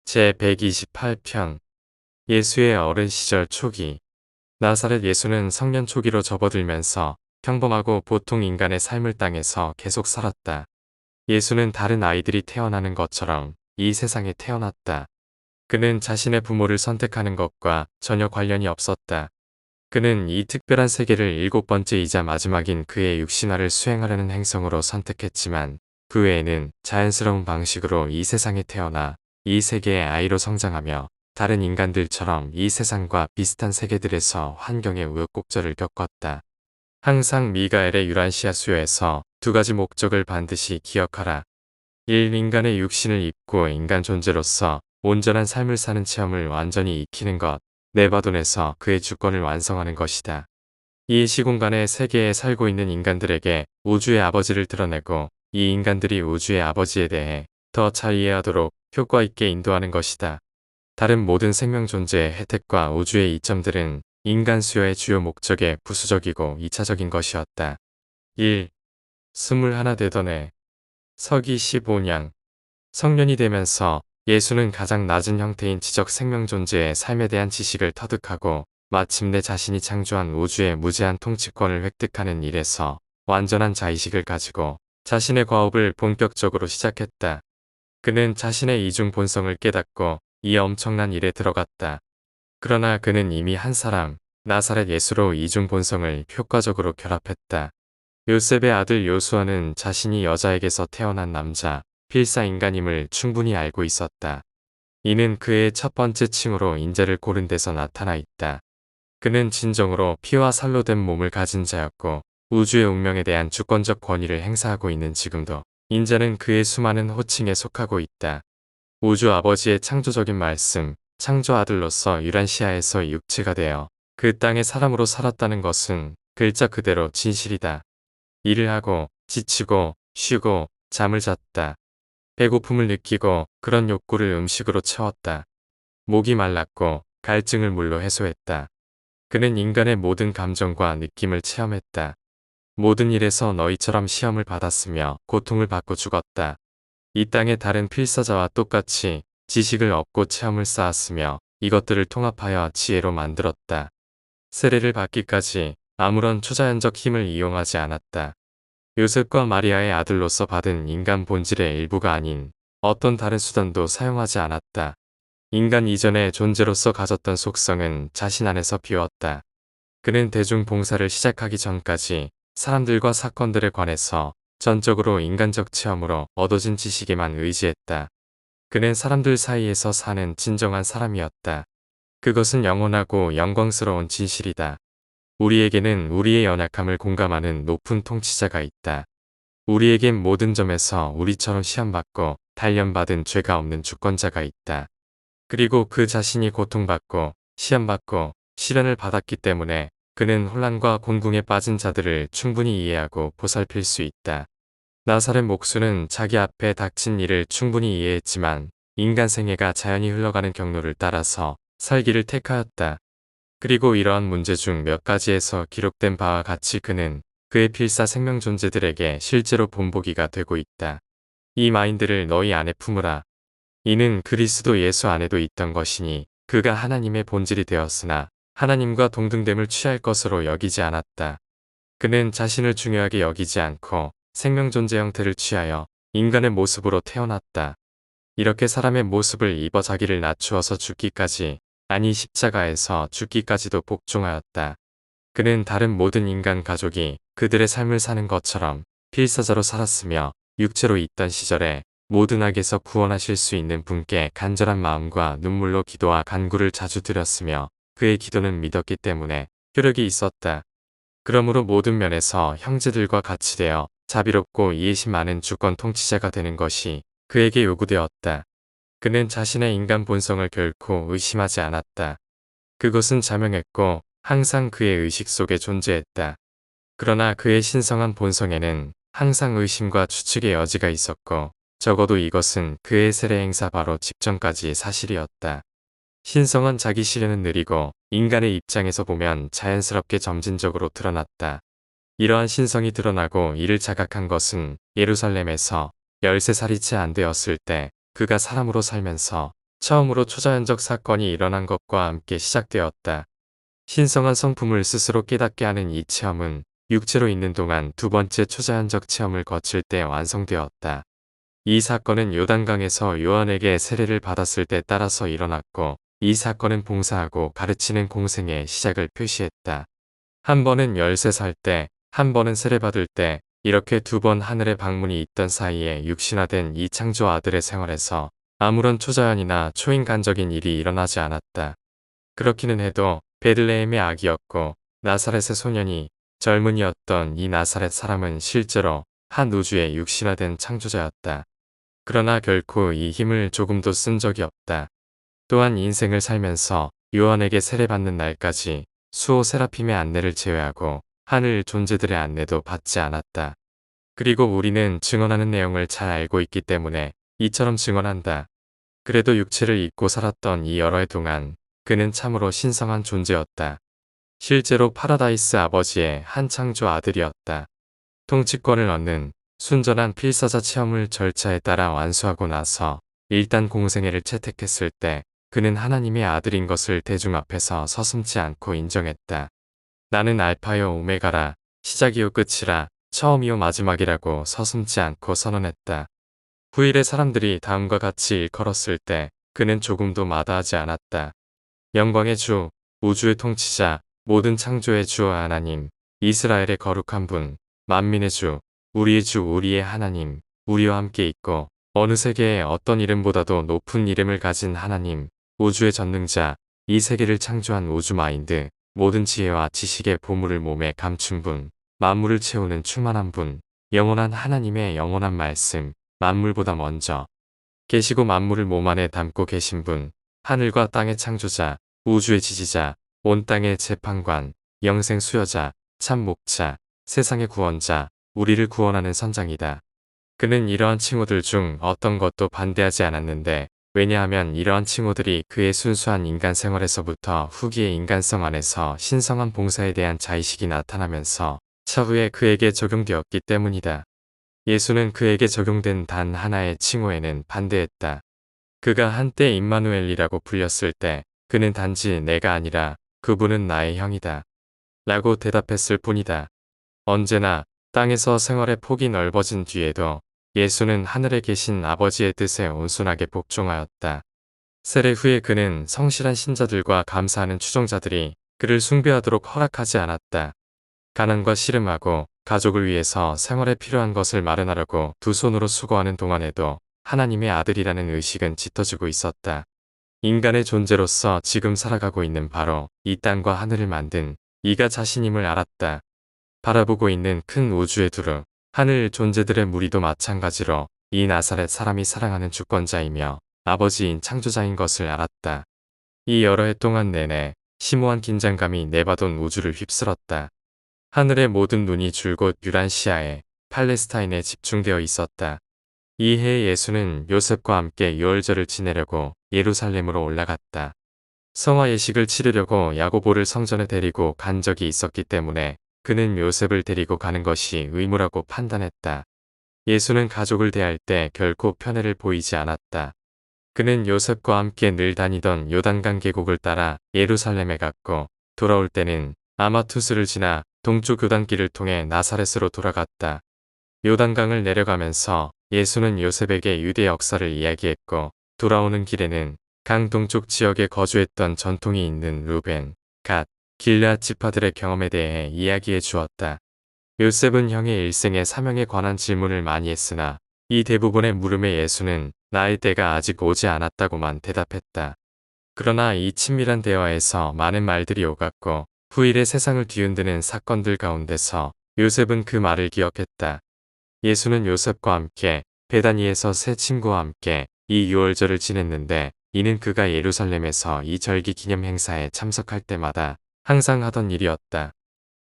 제128편 예수의 어린 시절 초기. 나사렛 예수는 성년 초기로 접어들면서 평범하고 보통 인간의 삶을 땅에서 계속 살았다. 예수는 다른 아이들이 태어나는 것처럼 이 세상에 태어났다. 그는 자신의 부모를 선택하는 것과 전혀 관련이 없었다. 그는 이 특별한 세계를 일곱 번째이자 마지막인 그의 육신화를 수행하려는 행성으로 선택했지만 그 외에는 자연스러운 방식으로 이 세상에 태어나 이 세계의 아이로 성장하며 다른 인간들처럼 이 세상과 비슷한 세계들에서 환경의 우여곡절을 겪었다. 항상 미가엘의 유란시아 수요에서 두 가지 목적을 반드시 기억하라. 1. 인간의 육신을 입고 인간 존재로서 온전한 삶을 사는 체험을 완전히 익히는 것. 네바돈에서 그의 주권을 완성하는 것이다. 이 시공간의 세계에 살고 있는 인간들에게 우주의 아버지를 드러내고 이 인간들이 우주의 아버지에 대해 더 잘 이해하도록 효과 있게 인도하는 것이다. 다른 모든 생명 존재의 혜택과 우주의 이점들은 인간 수요의 주요 목적에 부수적이고 2차적인 것이었다. 1. 21 되던 해 서기 15년 성년이 되면서 예수는 가장 낮은 형태인 지적 생명 존재의 삶에 대한 지식을 터득하고 마침내 자신이 창조한 우주의 무제한 통치권을 획득하는 일에서 완전한 자의식을 가지고 자신의 과업을 본격적으로 시작했다. 그는 자신의 이중 본성을 깨닫고 이 엄청난 일에 들어갔다. 그러나 그는 이미 한 사람, 나사렛 예수로 이중 본성을 효과적으로 결합했다. 요셉의 아들 요수아는 자신이 여자에게서 태어난 남자, 필사인간임을 충분히 알고 있었다. 이는 그의 첫 번째 칭으로 인자를 고른 데서 나타나 있다. 그는 진정으로 피와 살로 된 몸을 가진 자였고 우주의 운명에 대한 주권적 권위를 행사하고 있는 지금도 인자는 그의 수많은 호칭에 속하고 있다. 우주 아버지의 창조적인 말씀, 창조 아들로서 유란시아에서 육체가 되어 그 땅에 사람으로 살았다는 것은 글자 그대로 진실이다. 일을 하고 지치고 쉬고 잠을 잤다. 배고픔을 느끼고 그런 욕구를 음식으로 채웠다. 목이 말랐고 갈증을 물로 해소했다. 그는 인간의 모든 감정과 느낌을 체험했다. 모든 일에서 너희처럼 시험을 받았으며 고통을 받고 죽었다. 이 땅의 다른 필사자와 똑같이 지식을 얻고 체험을 쌓았으며 이것들을 통합하여 지혜로 만들었다. 세례를 받기까지 아무런 초자연적 힘을 이용하지 않았다. 요셉과 마리아의 아들로서 받은 인간 본질의 일부가 아닌 어떤 다른 수단도 사용하지 않았다. 인간 이전의 존재로서 가졌던 속성은 자신 안에서 비웠다. 그는 대중 봉사를 시작하기 전까지 사람들과 사건들에 관해서 전적으로 인간적 체험으로 얻어진 지식에만 의지했다. 그는 사람들 사이에서 사는 진정한 사람이었다. 그것은 영원하고 영광스러운 진실이다. 우리에게는 우리의 연약함을 공감하는 높은 통치자가 있다. 우리에겐 모든 점에서 우리처럼 시험받고 단련받은 죄가 없는 주권자가 있다. 그리고 그 자신이 고통받고 시험받고 시련을 받았기 때문에 그는 혼란과 곤궁에 빠진 자들을 충분히 이해하고 보살필 수 있다. 나사렛 목수는 자기 앞에 닥친 일을 충분히 이해했지만 인간 생애가 자연히 흘러가는 경로를 따라서 살기를 택하였다. 그리고 이러한 문제 중 몇 가지에서 기록된 바와 같이 그는 그의 필사 생명 존재들에게 실제로 본보기가 되고 있다. 이 마인드를 너희 안에 품으라. 이는 그리스도 예수 안에도 있던 것이니 그가 하나님의 본질이 되었으나 하나님과 동등됨을 취할 것으로 여기지 않았다. 그는 자신을 중요하게 여기지 않고 생명 존재 형태를 취하여 인간의 모습으로 태어났다. 이렇게 사람의 모습을 입어 자기를 낮추어서 죽기까지, 아니 십자가에서 죽기까지도 복종하였다. 그는 다른 모든 인간 가족이 그들의 삶을 사는 것처럼 필사자로 살았으며 육체로 있던 시절에 모든 악에서 구원하실 수 있는 분께 간절한 마음과 눈물로 기도와 간구를 자주 드렸으며 그의 기도는 믿었기 때문에 효력이 있었다. 그러므로 모든 면에서 형제들과 같이 되어 자비롭고 이해심 많은 주권 통치자가 되는 것이 그에게 요구되었다. 그는 자신의 인간 본성을 결코 의심하지 않았다. 그것은 자명했고 항상 그의 의식 속에 존재했다. 그러나 그의 신성한 본성에는 항상 의심과 추측의 여지가 있었고 적어도 이것은 그의 세례 행사 바로 직전까지의 사실이었다. 신성한 자기 실현은 느리고 인간의 입장에서 보면 자연스럽게 점진적으로 드러났다. 이러한 신성이 드러나고 이를 자각한 것은 예루살렘에서 13살이 채 안 되었을 때 그가 사람으로 살면서 처음으로 초자연적 사건이 일어난 것과 함께 시작되었다. 신성한 성품을 스스로 깨닫게 하는 이 체험은 육체로 있는 동안 두 번째 초자연적 체험을 거칠 때 완성되었다. 이 사건은 요단강에서 요한에게 세례를 받았을 때 따라서 일어났고, 이 사건은 봉사하고 가르치는 공생의 시작을 표시했다. 한 번은 13살 때, 한 번은 세례받을 때, 이렇게 두 번 하늘의 방문이 있던 사이에 육신화된 이 창조 아들의 생활에서 아무런 초자연이나 초인간적인 일이 일어나지 않았다. 그렇기는 해도 베들레헴의 아기였고 나사렛의 소년이 젊은이였던 이 나사렛 사람은 실제로 한 우주의 육신화된 창조자였다. 그러나 결코 이 힘을 조금도 쓴 적이 없다. 또한 인생을 살면서 요한에게 세례받는 날까지 수호 세라핌의 안내를 제외하고 하늘 존재들의 안내도 받지 않았다. 그리고 우리는 증언하는 내용을 잘 알고 있기 때문에 이처럼 증언한다. 그래도 육체를 입고 살았던 이 여러 해 동안 그는 참으로 신성한 존재였다. 실제로 파라다이스 아버지의 한 창조 아들이었다. 통치권을 얻는 순전한 필사자 체험을 절차에 따라 완수하고 나서 일단 공생애를 채택했을 때 그는 하나님의 아들인 것을 대중 앞에서 서슴지 않고 인정했다. 나는 알파요 오메가라, 시작이요 끝이라, 처음이요 마지막이라고 서슴지 않고 선언했다. 후일의 사람들이 다음과 같이 일컬었을 때 그는 조금도 마다하지 않았다. 영광의 주, 우주의 통치자, 모든 창조의 주 하나님, 이스라엘의 거룩한 분, 만민의 주, 우리의 주 우리의 하나님, 우리와 함께 있고 어느 세계의 어떤 이름보다도 높은 이름을 가진 하나님, 우주의 전능자, 이 세계를 창조한 우주 마인드, 모든 지혜와 지식의 보물을 몸에 감춘 분, 만물을 채우는 충만한 분, 영원한 하나님의 영원한 말씀, 만물보다 먼저 계시고 만물을 몸 안에 담고 계신 분, 하늘과 땅의 창조자, 우주의 지지자, 온 땅의 재판관, 영생 수여자, 참 목자, 세상의 구원자, 우리를 구원하는 선장이다. 그는 이러한 칭호들 중 어떤 것도 반대하지 않았는데, 왜냐하면 이러한 칭호들이 그의 순수한 인간 생활에서부터 후기의 인간성 안에서 신성한 봉사에 대한 자의식이 나타나면서 차후에 그에게 적용되었기 때문이다. 예수는 그에게 적용된 단 하나의 칭호에는 반대했다. 그가 한때 임마누엘이라고 불렸을 때 그는 단지 내가 아니라 그분은 나의 형이다 라고 대답했을 뿐이다. 언제나 땅에서 생활의 폭이 넓어진 뒤에도 예수는 하늘에 계신 아버지의 뜻에 온순하게 복종하였다. 세례 후에 그는 성실한 신자들과 감사하는 추종자들이 그를 숭배하도록 허락하지 않았다. 가난과 씨름하고 가족을 위해서 생활에 필요한 것을 마련하려고 두 손으로 수고하는 동안에도 하나님의 아들이라는 의식은 짙어지고 있었다. 인간의 존재로서 지금 살아가고 있는 바로 이 땅과 하늘을 만든 이가 자신임을 알았다. 바라보고 있는 큰 우주의 두루, 하늘 존재들의 무리도 마찬가지로 이 나사렛 사람이 사랑하는 주권자이며 아버지인 창조자인 것을 알았다. 이 여러 해 동안 내내 심오한 긴장감이 내받은 우주를 휩쓸었다. 하늘의 모든 눈이 줄곧 유란시아에, 팔레스타인에 집중되어 있었다. 이 해에 예수는 요셉과 함께 유월절을 지내려고 예루살렘으로 올라갔다. 성화 예식을 치르려고 야고보를 성전에 데리고 간 적이 있었기 때문에 그는 요셉을 데리고 가는 것이 의무라고 판단했다. 예수는 가족을 대할 때 결코 편애를 보이지 않았다. 그는 요셉과 함께 늘 다니던 요단강 계곡을 따라 예루살렘에 갔고 돌아올 때는 아마투스를 지나 동쪽 요단길을 통해 나사렛으로 돌아갔다. 요단강을 내려가면서 예수는 요셉에게 유대 역사를 이야기했고 돌아오는 길에는 강 동쪽 지역에 거주했던 전통이 있는 루벤, 갓, 길앗 지파들의 경험에 대해 이야기해 주었다. 요셉은 형의 일생의 사명에 관한 질문을 많이 했으나 이 대부분의 물음에 예수는 나의 때가 아직 오지 않았다고만 대답했다. 그러나 이 친밀한 대화에서 많은 말들이 오갔고 후일의 세상을 뒤흔드는 사건들 가운데서 요셉은 그 말을 기억했다. 예수는 요셉과 함께 베다니에서 새 친구와 함께 이 유월절을 지냈는데 이는 그가 예루살렘에서 이 절기 기념 행사에 참석할 때마다 항상 하던 일이었다.